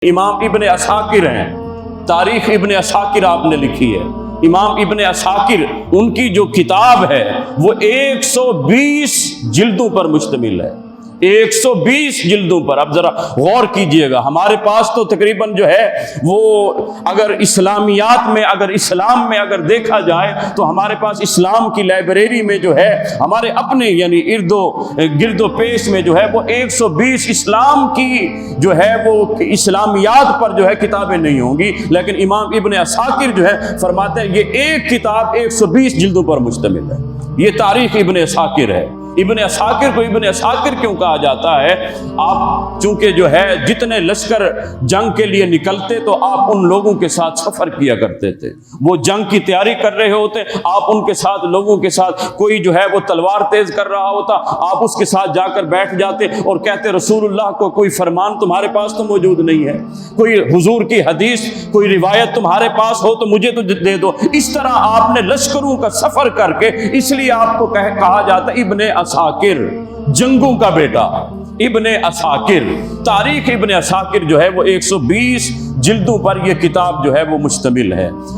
امام ابن عساکر ہیں، تاریخ ابن عساکر آپ نے لکھی ہے۔ امام ابن عساکر ان کی جو کتاب ہے وہ 120 جلدوں پر مشتمل ہے، 120 جلدوں پر۔ اب ذرا غور کیجئے گا، ہمارے پاس تو تقریباً جو ہے وہ اگر اسلامیات میں اسلام میں اگر دیکھا جائے تو ہمارے پاس اسلام کی لائبریری میں جو ہے ہمارے اپنے یعنی گرد و پیش میں جو ہے وہ 120 اسلام کی جو ہے وہ اسلامیات پر جو ہے کتابیں نہیں ہوں گی، لیکن امام ابن عساکر جو ہے فرماتے ہیں یہ ایک کتاب 120 جلدوں پر مشتمل ہے۔ یہ تاریخ ابن عساکر ہے۔ ابن عساکر کو ابن عساکر کیوں کہا جاتا ہے؟ آپ چونکہ جو ہے جتنے لشکر جنگ کے لیے نکلتے تو آپ ان لوگوں کے ساتھ سفر کیا کرتے تھے، وہ جنگ کی تیاری کر رہے ہوتے، آپ ان کے ساتھ لوگوں کے ساتھ، کوئی جو ہے وہ تلوار تیز کر رہا ہوتا، آپ اس کے ساتھ جا کر بیٹھ جاتے اور کہتے رسول اللہ کو کوئی فرمان تمہارے پاس تو موجود نہیں ہے، کوئی حضور کی حدیث کوئی روایت تمہارے پاس ہو تو مجھے تو دے دو۔ اس طرح آپ نے لشکروں کا سفر کر کے، اس لیے آپ کو کہا جاتا ہے ابن عساکر، جنگوں کا بیٹا ابن عساکر۔ تاریخ ابن عساکر جو ہے وہ 120 جلدوں پر یہ کتاب جو ہے وہ مشتمل ہے۔